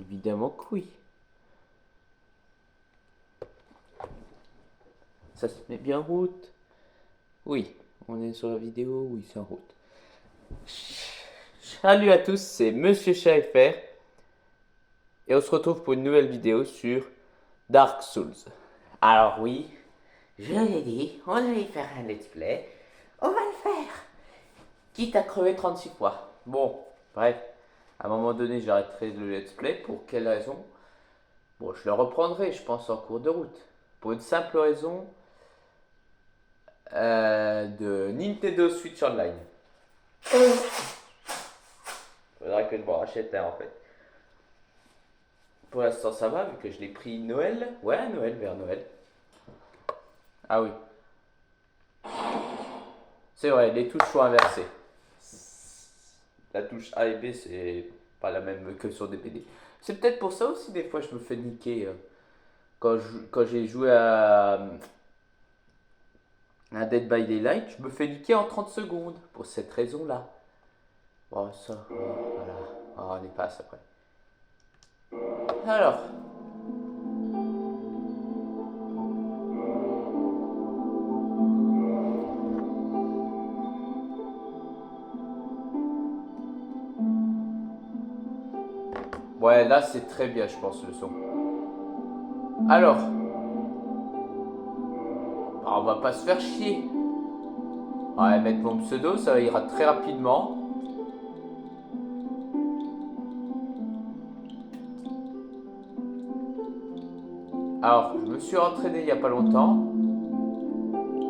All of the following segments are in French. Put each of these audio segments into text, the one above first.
Évidemment que oui. Ça se met bien en route. Oui, on est sur la vidéo, oui, c'est en route. Salut à tous, c'est Monsieur ChatFR et on se retrouve pour une nouvelle vidéo sur Dark Souls. Alors oui, je l'ai dit, on allait faire un let's play. On va le faire, quitte à crever 36 fois. Bon, bref, à un moment donné j'arrêterai le let's play. Pour quelle raison? Bon, je le reprendrai, je pense, en cours de route. Pour une simple raison de Nintendo Switch Online. Faudra que je m'en rachète un en fait. Pour l'instant ça va vu que je l'ai pris Noël. Ouais, Noël, vers Noël. Ah oui. C'est vrai, les touches sont inversées. La touche A et B c'est pas la même que sur DPD. C'est peut-être pour ça aussi des fois je me fais niquer. Quand j'ai joué à Dead by Daylight, je me fais niquer en 30 secondes. Pour cette raison-là. Bon, ça, voilà. Oh, on y passe après. Alors. Ouais, là c'est très bien, je pense, le son. Alors. On va pas se faire chier. Ouais, mettre mon pseudo, ça ira très rapidement. Alors, je me suis entraîné il y a pas longtemps.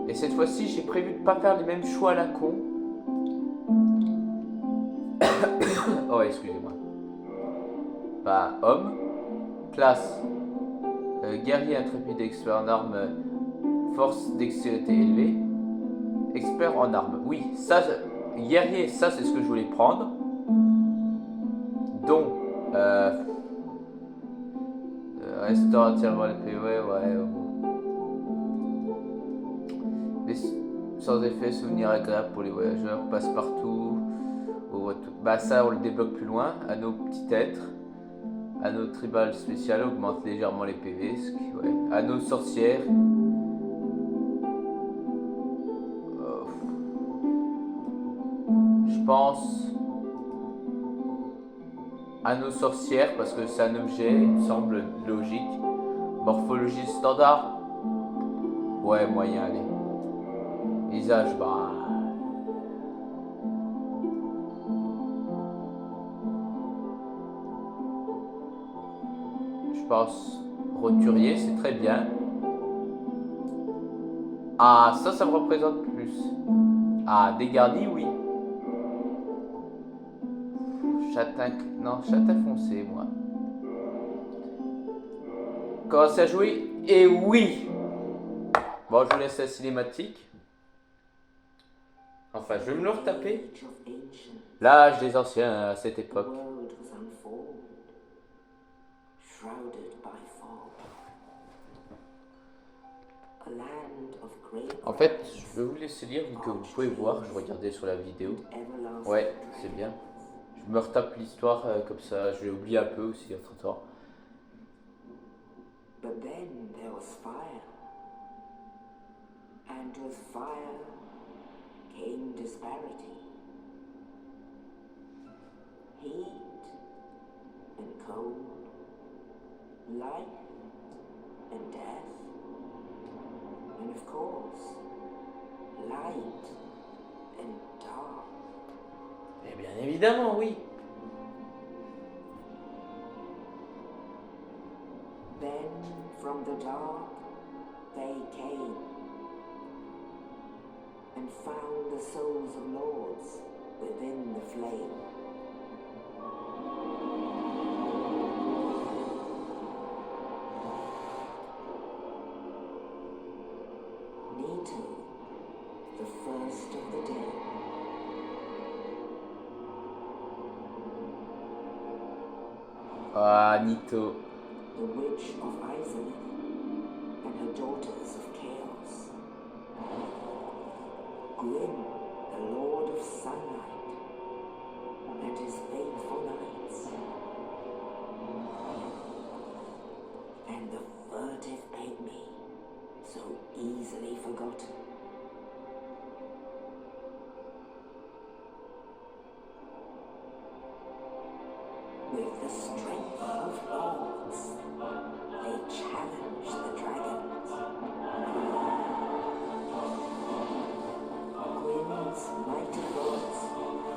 Et cette fois-ci, j'ai prévu de pas faire les mêmes choix à la con. Oh, excusez-moi. Bah, homme. Classe. Guerrier intrépide expert en armes. Force dextérité élevée. Expert en armes. Oui, ça, guerrier, ça c'est ce que je voulais prendre. Donc, restaure entièrement les PV, ouais. Mais sans effet, souvenir agréable pour les voyageurs, passe-partout, ouvre tout. Bah ça on le débloque plus loin. Anneau petit être. Anneau tribal spécial augmente légèrement les PV. Ouais. Anneau sorcière. Je pense anneau sorcière parce que c'est un objet, il me semble logique. Morphologie standard. Ouais, moyen, allez. Visage, bah. Je pense roturier, c'est très bien. Ah, ça me représente plus. Ah, dégarni, oui. Châtain. Non, châtain foncé, moi. Commence à jouer. Et oui. Bon, je vous laisse la cinématique. Enfin, je vais me le retaper. L'âge des anciens à cette époque. En fait, je vais vous laisser lire vu que vous pouvez voir, je regardais sur la vidéo. Ouais, c'est bien. Je me retape l'histoire comme ça, je vais oublier un peu aussi entre temps. But then there was fire. And with fire came disparity. Heat and cold. Life and death. And of course, light and dark. Eh bien évidemment, oui. Then from the dark they came and found the souls of lords within the flame. Nito, the first of the dead. Ah, Nito. The witch of Izalith and her daughters of chaos. Gwyn, the lord of sunlight and his faithful knights. the strength of lords, they challenge the dragons. Gwyn's mighty lords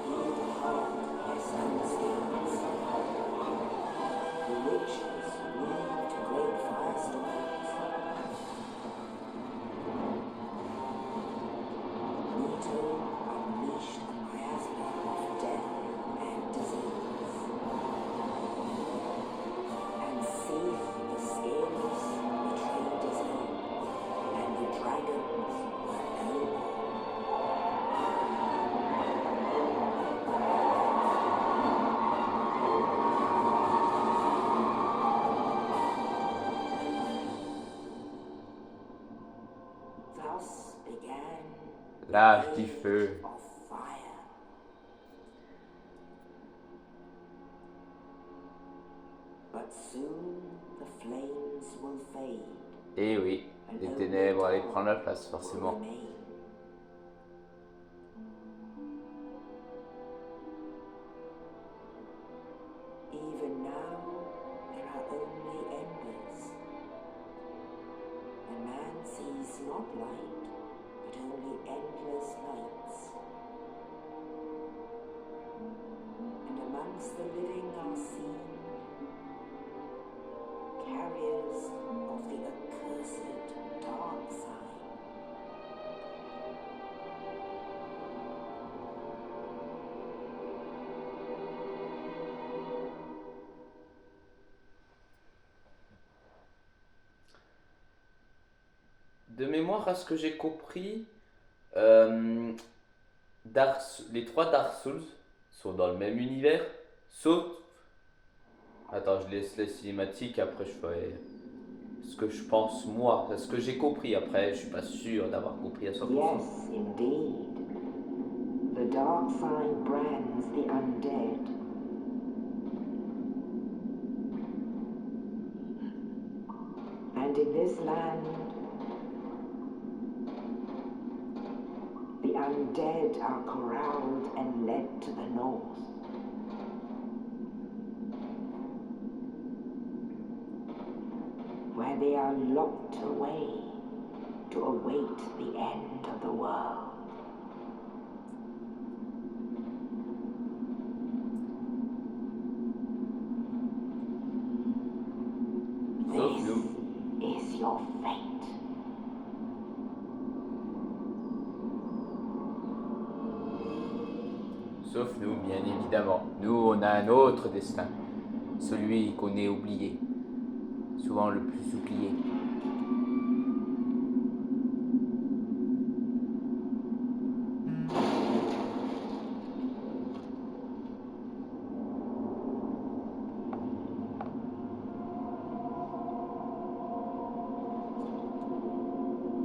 wield hard their sons' hands. The witches weaved great firestorms. Leto unleashed a miasma of death and disease. And Sith the Scales betrayed his own, and the dragons were no more. Thus began L'âge du Age feu. of Fire. But soon the flames will fade, Et oui, and les only ténèbres allaient dawn prendre la place, will forcément. remain. Even now, there are only embers. And man sees not light, but only endless nights. And amongst the living are seen carriers of the accursed dark side. De mémoire, à ce que j'ai compris, les trois Dark Souls sont dans le même univers, sauf... Attends, je laisse les cinématiques, après je ferai ce que je pense moi, ce que j'ai compris. Après, je suis pas sûr d'avoir compris à 100%. Yes, indeed. The dark side brands the undead. And in this land, the undead are corralled and led to the north. Where they are locked away to await the end of the world. Sauf This nous. is your fate. Sauf nous, bien évidemment. Nous, on a un autre destin. Celui qu'on est oublié. Souvent le plus oublié.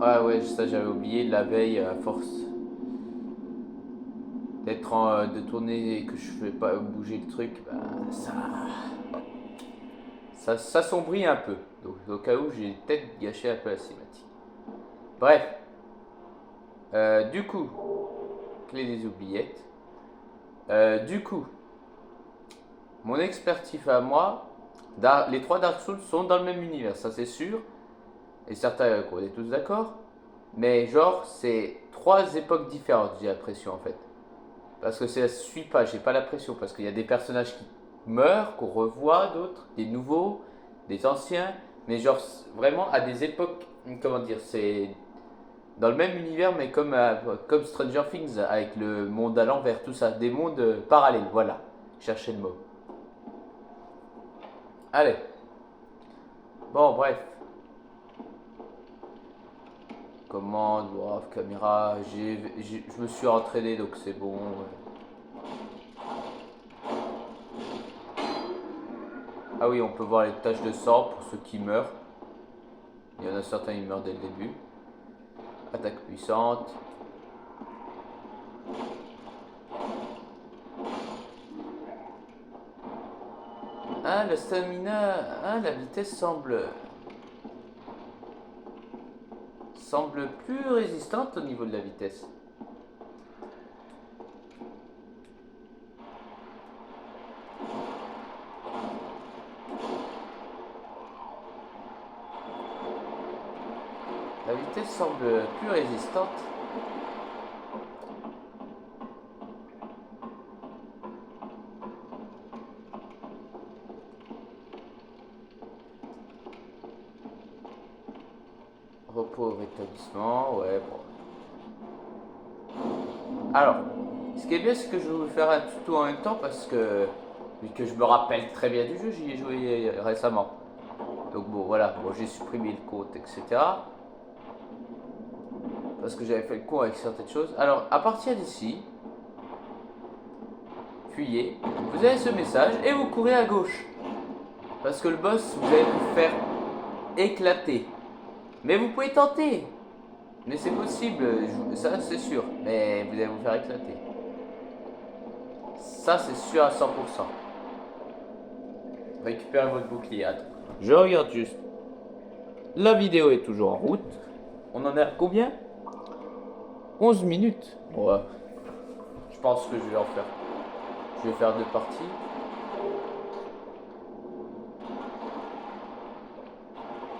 Ah ouais, ça j'avais oublié. La veille, à force de tourner et que je fais pas bouger le truc, bah, ça s'assombrit un peu. Donc au cas où j'ai peut-être gâché un peu la cinématique. Bref. Du coup, clé des oubliettes. Du coup, mon expertise à moi, les trois Dark Souls sont dans le même univers, ça c'est sûr. Et certains, on est tous d'accord. Mais genre, c'est trois époques différentes, j'ai l'impression en fait. Parce que ça suit pas, j'ai pas l'impression. Parce qu'il y a des personnages qui meurent, qu'on revoit, d'autres, des nouveaux, des anciens. Mais genre, vraiment à des époques, comment dire, c'est dans le même univers, mais comme Stranger Things, avec le monde à l'envers, tout ça. Des mondes parallèles, voilà. Cherchez le mot. Allez. Bon, bref. Commande, off, caméra, je me suis entraîné donc c'est bon. Ah oui, on peut voir les taches de sang pour ceux qui meurent. Il y en a certains qui meurent dès le début. Attaque puissante. Ah, le stamina, ah, la vitesse semble plus résistante au niveau de la vitesse. vitesse semble plus résistante. Repos, rétablissement, ouais, bon. Alors, ce qui est bien, c'est que je vais vous faire un tuto en même temps parce que, vu que je me rappelle très bien du jeu, j'y ai joué récemment. Donc bon, voilà, bon, j'ai supprimé le compte, etc. Parce que j'avais fait le con avec certaines choses. Alors, à partir d'ici, fuyez, vous avez ce message et vous courez à gauche. Parce que le boss, vous allez vous faire éclater. Mais vous pouvez tenter. Mais c'est possible, ça c'est sûr. Mais vous allez vous faire éclater. Ça c'est sûr à 100%. Récupérez votre bouclier. Attends. Je regarde juste. La vidéo est toujours en route. On en est à combien? 11 minutes. Ouais. Je pense que je vais en faire. Je vais faire 2 parties.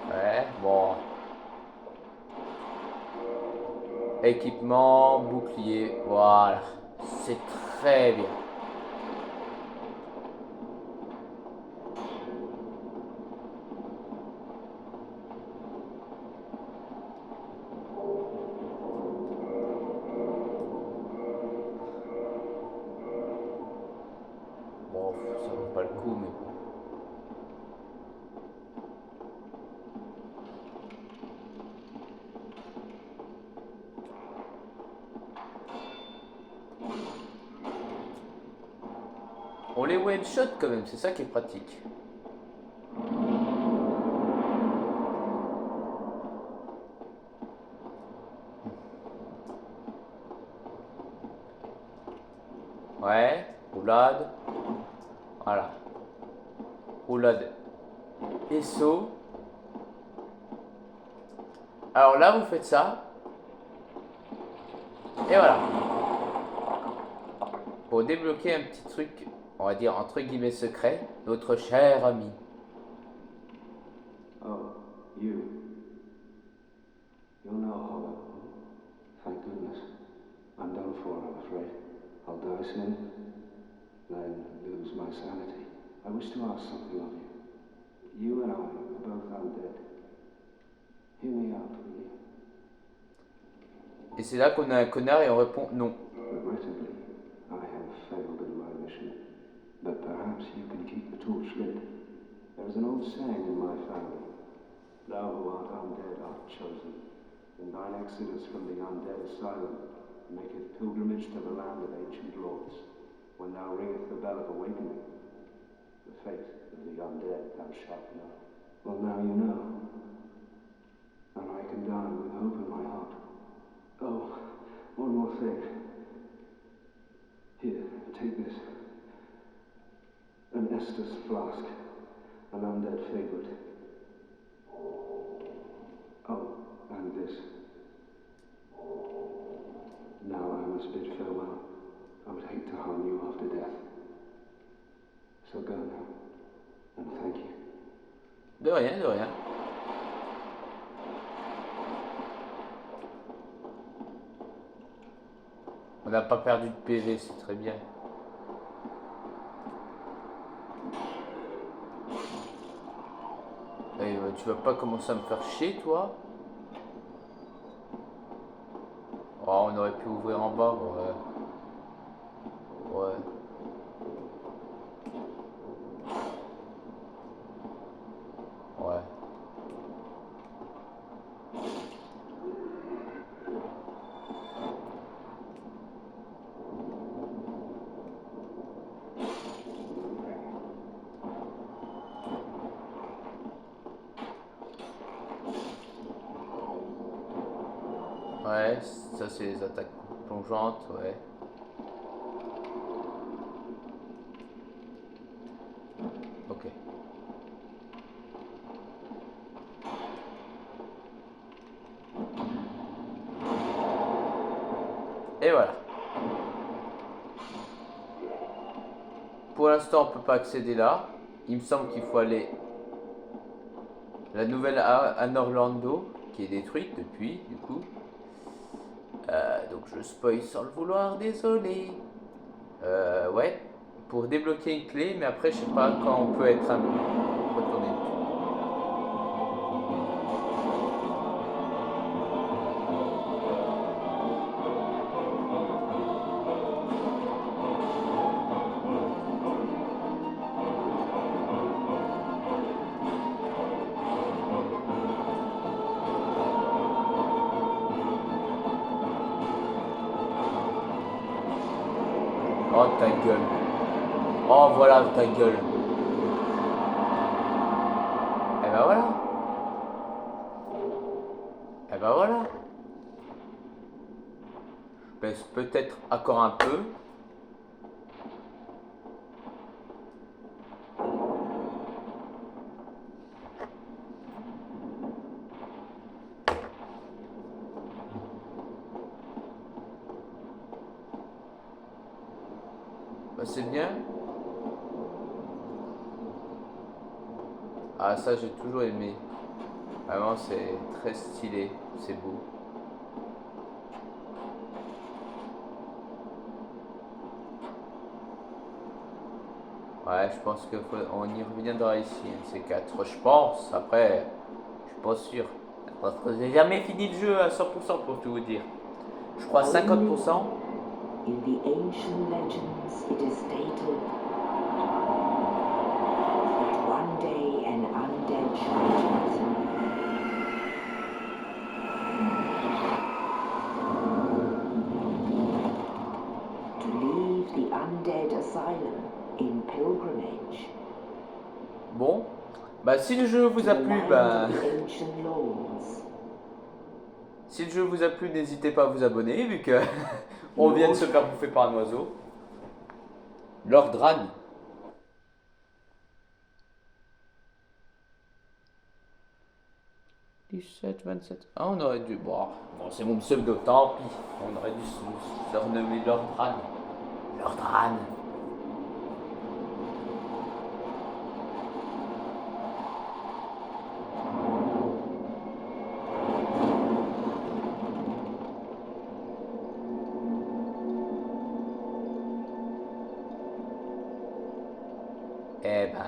Ouais, bon. Équipement, bouclier, voilà. C'est très bien. Bon, ça vaut pas le coup, mais bon. On les one shot quand même, c'est ça qui est pratique. Ouais, roulade. Voilà. Roulade. Et saut. Alors là, vous faites ça. Et voilà. Pour débloquer un petit truc, on va dire entre guillemets secret, notre cher ami. Oh, you. You're no hollow. Thank goodness. I'm done for, I'm afraid. I'll die soon, then lose my sanity. I wish to ask something of you. You and I are both undead. Hear me out, will you? Et c'est là qu'on a un connard et on répond non. Regrettably, I have failed in my mission, but perhaps you can keep the torch lit. There is an old saying in my family: thou who art undead art chosen, and thine exodus from the undead asylum maketh pilgrimage to the land of ancient lords. When thou ringest the bell of awakening, the fate of the undead thou shalt know. Well, now you know, and I can die with hope in my heart. Oh, one more thing. Here, take this. An Estus flask, an undead favorite. Oh, and this. Now I must bid farewell. I would hate to harm you after death. So go now, and thank you. De rien, de rien. On n'a pas perdu de PV, c'est très bien. Et, tu vas pas commencer à me faire chier, toi? Oh, on aurait pu ouvrir en bas, ouais. Ouais. Ouais. Ouais, ça c'est les attaques plongeantes, ouais. Ok. Et voilà. Pour l'instant, on peut pas accéder là. Il me semble qu'il faut aller la nouvelle à Orlando. qui est détruite depuis, du coup. Donc je spoil sans le vouloir, désolé. Ouais, pour débloquer une clé, mais après je sais pas quand on peut être retourné dessus. Oh ta gueule. Oh voilà ta gueule. Et ben voilà. Et ben voilà. Je baisse peut-être encore un peu. Bah, c'est bien. Ah ça j'ai toujours aimé. Vraiment c'est très stylé. C'est beau. Ouais, je pense qu'on y reviendra ici, un de ces quatre. Je pense, après, je suis pas sûr. Parce que j'ai jamais fini le jeu à 100% pour tout vous dire. Je crois 50%. In the ancient legends, it is stated that one day an undead child to leave the undead asylum in pilgrimage Bon, bah si le jeu to vous the a plu, land bah of the ancient lords. si le jeu vous a plu, n'hésitez pas à vous abonner vu que on vient de se faire bouffer par un oiseau. Lord Dran. 17, 27. Ah, on aurait dû. Bon, c'est mon pseudo, tant pis. On aurait dû se renommer Lord Dran. Lord Dran. Eh ben.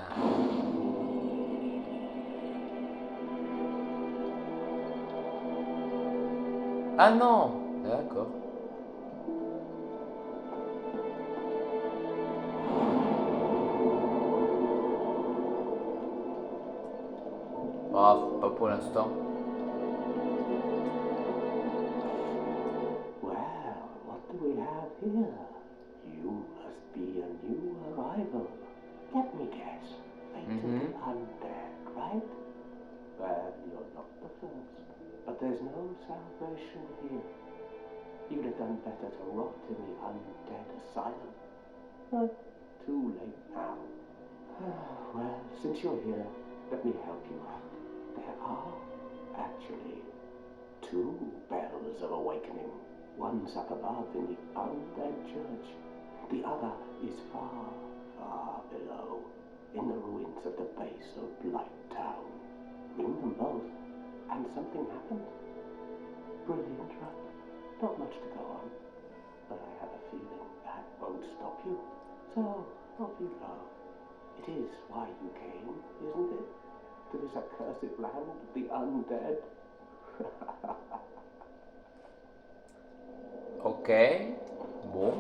Ah non! D'accord. Ah, pas pour l'instant. Well, what do we have here? You must be a new arrival. Let me guess. Fatally undead, right? Well, you're not the first. But there's no salvation here. You'd have done better to rot in the undead asylum. But too late now. Well, since you're here, let me help you out. There are actually two bells of awakening. One's up above in the undead church. The other is far, far below, in the ruins of the base of Blight Town. Ring them both, and something happens. Brilliant, right? Not much to go on, but I have a feeling that won't stop you. So, off you go. It is why you came, isn't it? To this accursed land of the undead? Ok. Bon.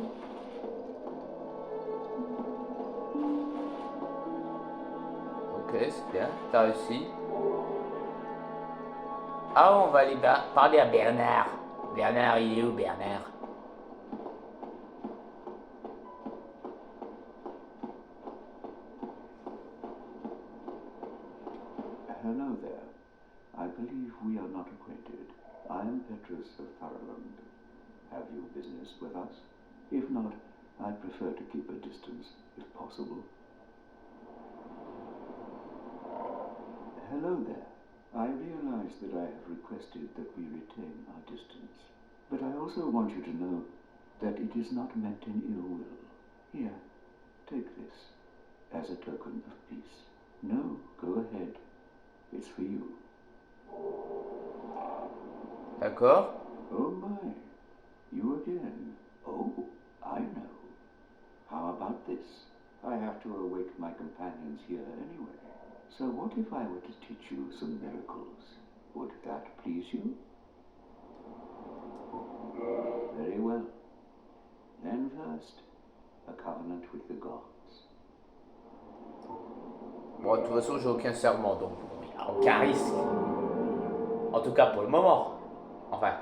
Ok, c'est bien. T'as réussi. Ah, on va aller parler à Bernard. Bernard, il est où, Bernard? Hello there. I believe we are not acquainted. I am Petrus of Farallond. Have you business with us? If not, I'd prefer to keep a distance, if possible. Hello there. I realize that I have requested that we retain our distance, but I also want you to know that it is not meant in ill will. Here, take this as a token of peace. No, go ahead. It's for you. D'accord. Oh my, you again. Oh, I know. How about this? I have to awake my companions here anyway. So what if I were to teach you some miracles? Would that please you? Very well. Then first, a covenant with the gods. Bon, de toute façon, j'ai aucun serment, donc il n'y a aucun risque. En tout cas, pour le moment. Enfin,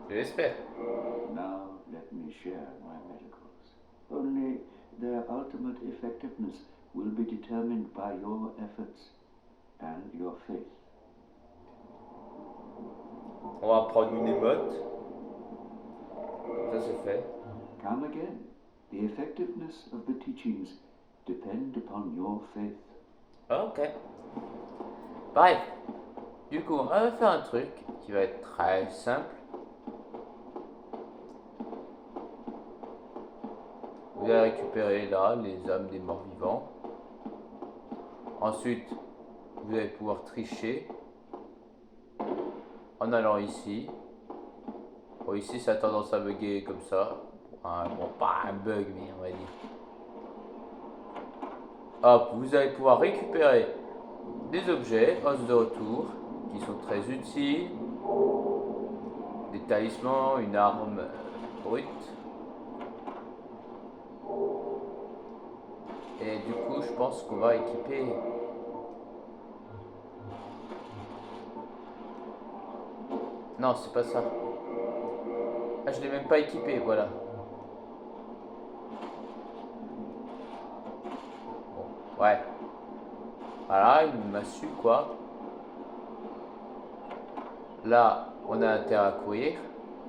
je l'espère. Now let me share my miracles. Only their ultimate effectiveness will be determined by your efforts and your faith. On va prendre une émote. Ça, c'est fait. Come again. The effectiveness of the teachings depend upon your faith. Ok. Bref. Du coup, on va faire un truc qui va être très simple. Vous allez récupérer là les âmes des morts vivants. Ensuite, vous allez pouvoir tricher en allant ici. Bon, ici, ça a tendance à bugger comme ça. Bon, pas un bug, mais on va dire. Hop, vous allez pouvoir récupérer des objets, os de retour, qui sont très utiles. Des talismans, une arme brute. Et du coup, je pense qu'on va équiper. Non, c'est pas ça. Ah, je l'ai même pas équipé, voilà. Bon, ouais. Voilà, une massue, quoi. Là, on a intérêt à courir.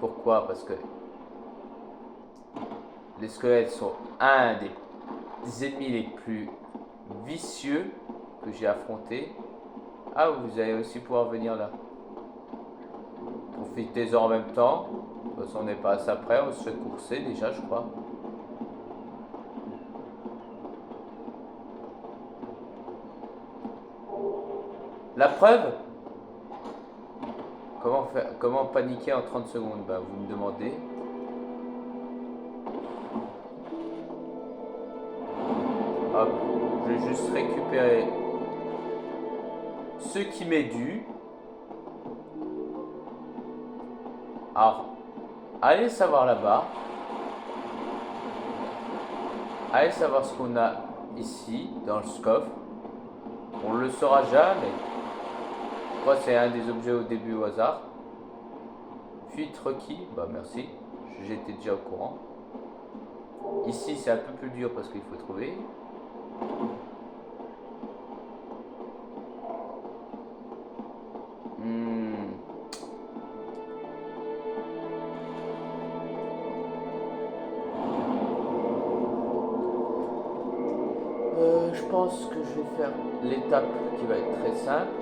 Pourquoi? Parce que les squelettes sont un des ennemis les plus vicieux que j'ai affronté. Ah, vous allez aussi pouvoir venir là. Profitez-en en même temps. De toute façon, on n'est pas à ça près. On se fait courser déjà, je crois. La preuve? Comment paniquer en 30 secondes? Bah, vous me demandez. Hop, je vais juste récupérer ce qui m'est dû. Alors, allez savoir là-bas. Allez savoir ce qu'on a ici, dans le coffre. On le saura jamais. Moi, c'est un des objets au début au hasard. Fuite requis, bah merci. J'étais déjà au courant. Ici, c'est un peu plus dur parce qu'il faut trouver. Je pense que je vais faire l'étape qui va être très simple.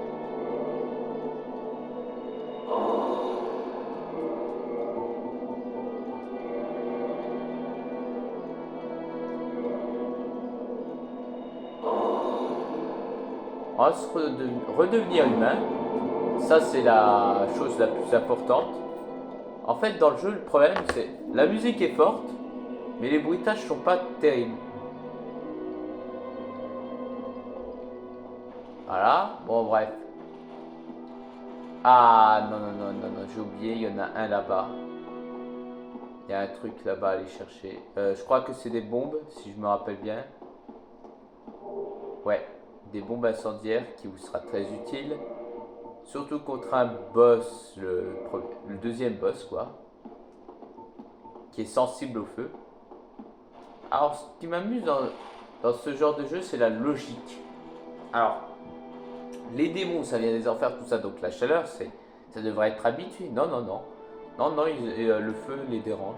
On va se redevenir humain. Ça, c'est la chose la plus importante. En fait, dans le jeu, le problème, c'est la musique est forte, mais les bruitages sont pas terribles. Voilà, bon, bref. Ah, non, non, non, non, non, j'ai oublié, il y en a un là-bas. Il y a un truc là-bas à aller chercher. Je crois que c'est des bombes, si je me rappelle bien. Ouais, des bombes incendiaires qui vous sera très utile. Surtout contre un boss, le deuxième boss, quoi. Qui est sensible au feu. Alors, ce qui m'amuse dans ce genre de jeu, c'est la logique. Alors, les démons, ça vient des enfers, tout ça. Donc la chaleur, ça devrait être habitué. Non, non, non. Non, non, le feu les dérange.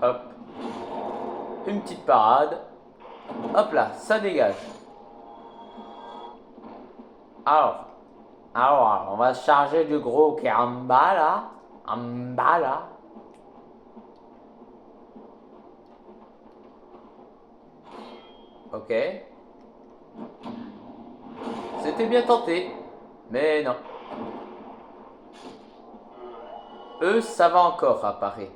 Hop. Une petite parade. Hop là, ça dégage. Alors, on va se charger du gros qui est en bas là. En bas là. Ok. C'était bien tenté. Mais non. Eux, ça va encore apparaître.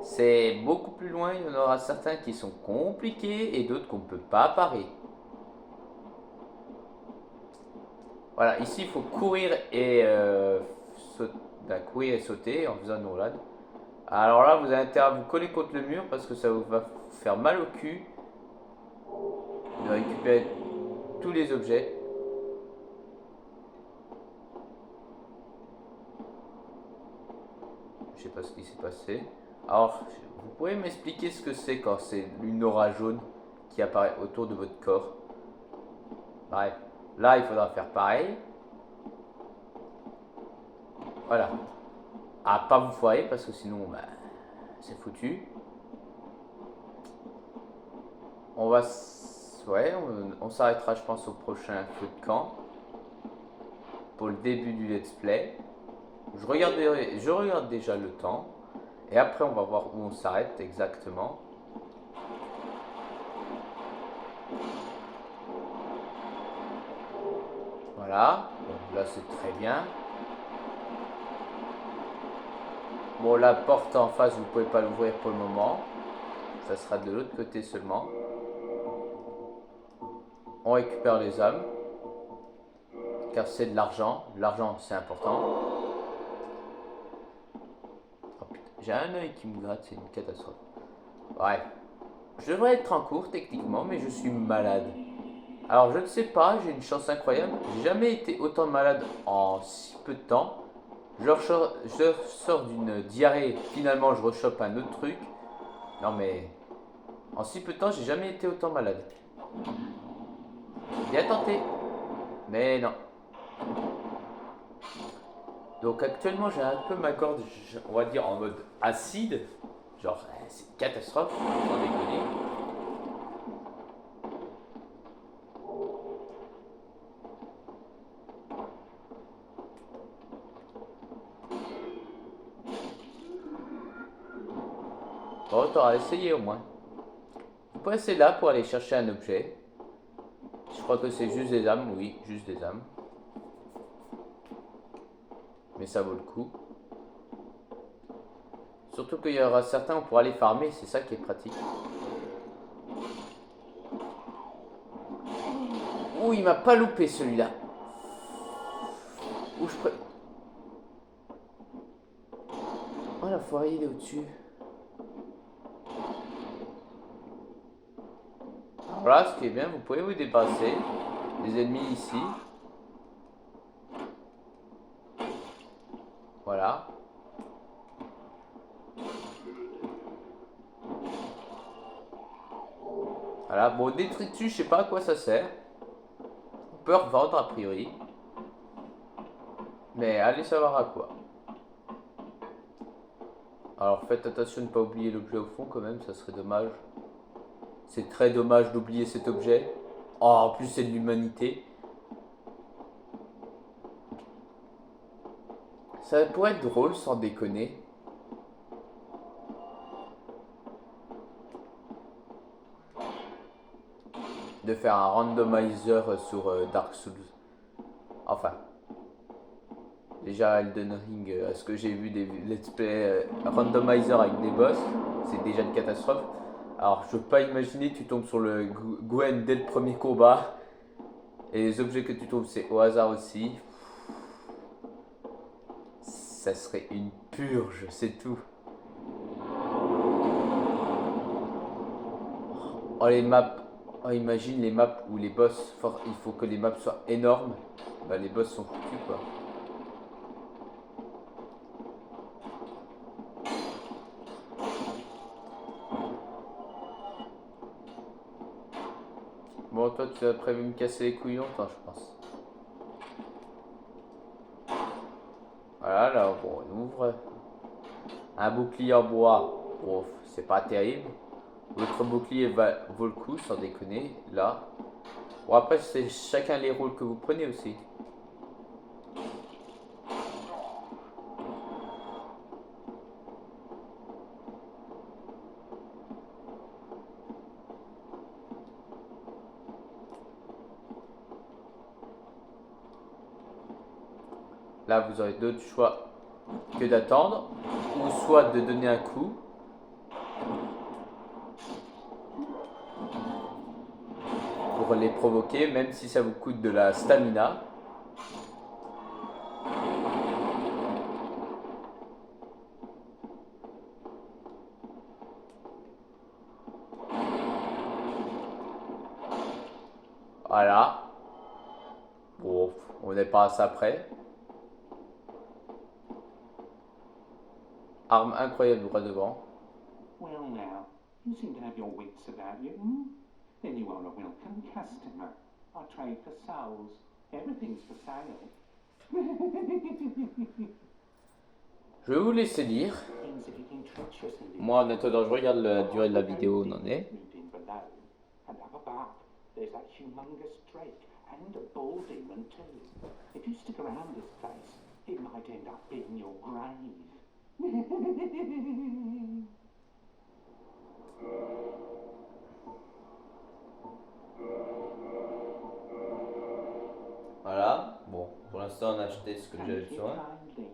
C'est beaucoup plus loin, il y en aura certains qui sont compliqués et d'autres qu'on ne peut pas parer. Voilà, ici il faut courir et, courir et sauter en faisant une roulade. Alors là, vous avez intérêt à vous coller contre le mur parce que ça va vous faire mal au cul de récupérer tous les objets. Je sais pas ce qui s'est passé. Alors, vous pouvez m'expliquer ce que c'est quand c'est une aura jaune qui apparaît autour de votre corps? Bref, là il faudra faire pareil. Voilà. À pas vous foirer parce que sinon, bah, c'est foutu. On va... Ouais, on s'arrêtera je pense au prochain feu de camp. Pour le début du let's play. Je regarde déjà le temps. Et après on va voir où on s'arrête exactement. Voilà. Bon, là c'est très bien. Bon, la porte en face, vous pouvez pas l'ouvrir pour le moment. Ça sera de l'autre côté seulement. On récupère les âmes. Car c'est de l'argent. L'argent, c'est important. Oh putain, j'ai un œil qui me gratte, c'est une catastrophe. Bref. Je devrais être en cours techniquement, mais je suis malade. Alors je ne sais pas, j'ai une chance incroyable. J'ai jamais été autant malade en si peu de temps. Je sors d'une diarrhée, finalement je rechoppe un autre truc. Non mais, en si peu de temps, j'ai jamais été autant malade. Bien tenté, mais non. Donc actuellement j'ai un peu ma corde, on va dire en mode acide. Genre, c'est une catastrophe, sans déconner. Bon, t'auras essayé au moins. Vous pouvez passer là pour aller chercher un objet. Je crois que c'est juste des âmes, oui, juste des âmes. Mais ça vaut le coup. Surtout qu'il y aura certains, on pourra les farmer, c'est ça qui est pratique. Ouh, il m'a pas loupé celui-là. Ouh, je pourrais... Oh, la forêt, il est au-dessus. Alors là, ce qui est bien, vous pouvez vous débarrasser des ennemis ici. Voilà. Voilà, bon, détritus, je sais pas à quoi ça sert. On peut revendre a priori. Mais allez savoir à quoi. Alors faites attention de ne pas oublier l'objet au fond quand même, ça serait dommage. C'est très dommage d'oublier cet objet. Oh, en plus c'est de l'humanité. Ça pourrait être drôle sans déconner. De faire un randomizer sur Dark Souls. Enfin. Déjà Elden Ring, à ce que j'ai vu des let's play randomizer avec des boss, c'est déjà une catastrophe. Alors je peux pas imaginer tu tombes sur le Gwen dès le premier combat. Et les objets que tu trouves c'est au hasard aussi. Ça serait une purge, c'est tout. Oh les maps, oh imagine les maps où les boss, il faut que les maps soient énormes. Bah les boss sont foutus quoi. Bon, toi, tu as prévu de me casser les couilles longtemps, je pense. Voilà, là, bon, on ouvre un bouclier en bois. Bon, c'est pas terrible. Votre bouclier vaut le coup, sans déconner, là. Bon, après, c'est chacun les rôles que vous prenez aussi. Là, vous aurez d'autres choix que d'attendre, ou soit de donner un coup. Pour les provoquer, même si ça vous coûte de la stamina. Voilà. Bon, on n'est pas à ça près. Arme incroyable droit devant. Well now, you seem to have your wits about you, hmm? Then you are a welcome customer. I trade for souls. Everything's for sale. Je vais vous laisser lire. Things if you can treat yourself. Moi, en attendant, je regarde la durée de la vidéo, on en est. Moved in below. And up above, there's that humongous drake and a bull demon too. If you stick around this place, it might end up being your grave. Voilà. Bon, pour l'instant, on a acheté ce que j'avais Thank you besoin. kindly.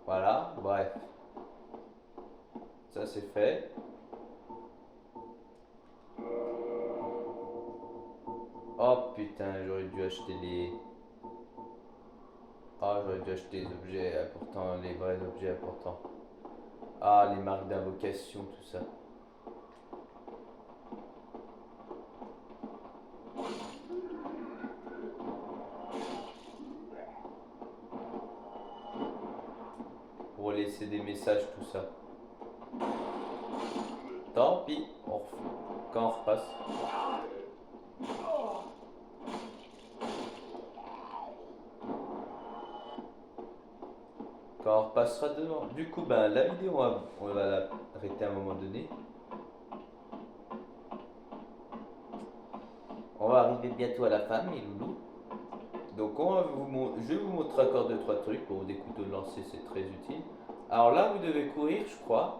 Voilà, bref. Ça, c'est fait. Oh putain, j'aurais dû acheter les... Ah, j'aurais dû acheter les objets importants, les vrais objets importants. Ah, les marques d'invocation, tout ça. Pour laisser des messages, tout ça. Tant pis, quand on repasse. Quand on repassera devant. Du coup, ben, la vidéo, on va l'arrêter à un moment donné. On va arriver bientôt à la fin, mes loulous. Donc, je vais vous montrer encore 2-3 trucs. Pour des couteaux de lancer, c'est très utile. Alors là, vous devez courir, je crois.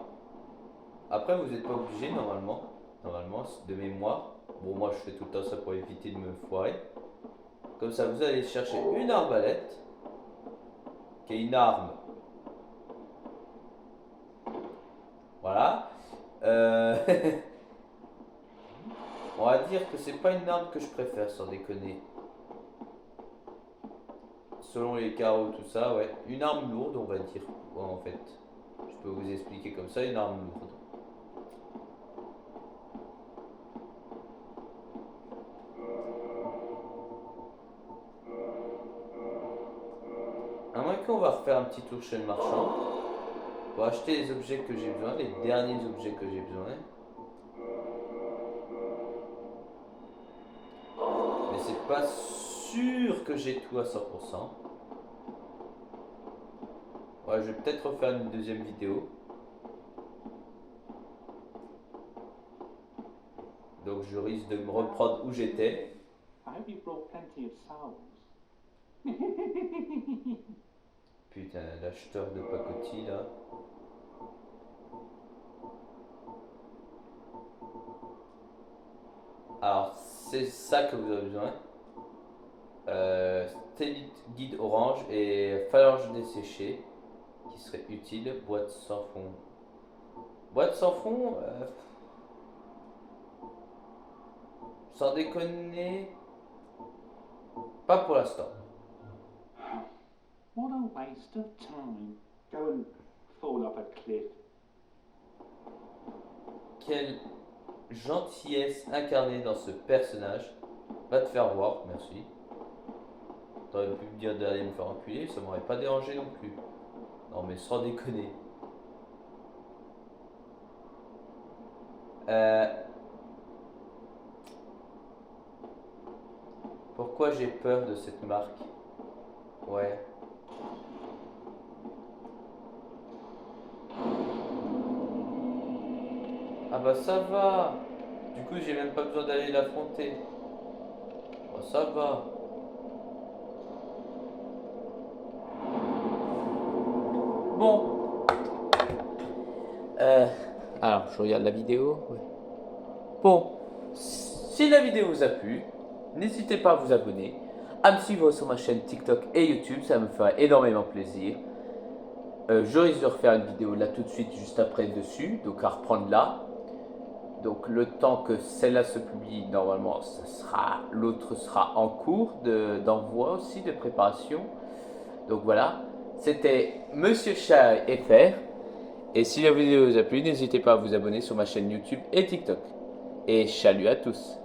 Après, vous n'êtes pas obligé, normalement. Normalement, de mémoire. Bon, moi, je fais tout le temps ça pour éviter de me foirer. Comme ça, vous allez chercher une arbalète. Qui est une arme. Voilà. On va dire que c'est pas une arme que je préfère, sans déconner. Selon les carreaux, tout ça, ouais. Une arme lourde, on va dire. Ouais, en fait. Je peux vous expliquer comme ça, une arme lourde. À moins qu'on va refaire un petit tour chez le marchand. Pour acheter les objets que j'ai besoin, les derniers objets que j'ai besoin. Mais c'est pas sûr que j'ai tout à 100%. Ouais, je vais peut-être refaire une deuxième vidéo. Donc je risque de me reprendre où j'étais. I hope you brought plenty of souls. Putain, l'acheteur de pacotille là. Alors, c'est ça que vous avez besoin. Stélite guide orange et phalange desséchée qui serait utile. Boîte sans fond. Boîte sans fond, sans déconner, pas pour l'instant. What a waste of time. Go and fall off a cliff. Quelle gentillesse incarnée dans ce personnage. Va te faire voir, merci. T'aurais pu me dire d'aller me faire enculer, ça m'aurait pas dérangé non plus. Non mais sans déconner. Pourquoi j'ai peur de cette marque? Ouais. Ah bah ça va. Du coup, j'ai même pas besoin d'aller l'affronter. Oh, ça va. Bon. Alors, je regarde la vidéo. Ouais. Bon. Si la vidéo vous a plu, n'hésitez pas à vous abonner, à me suivre sur ma chaîne TikTok et YouTube, ça me ferait énormément plaisir. Je risque de refaire une vidéo là tout de suite, juste après dessus, donc à reprendre là. Donc le temps que celle-là se publie, normalement, l'autre sera en cours d'envoi aussi, de préparation. Donc voilà, c'était Monsieur Chat FR. Et si la vidéo vous a plu, n'hésitez pas à vous abonner sur ma chaîne YouTube et TikTok. Et salut à tous!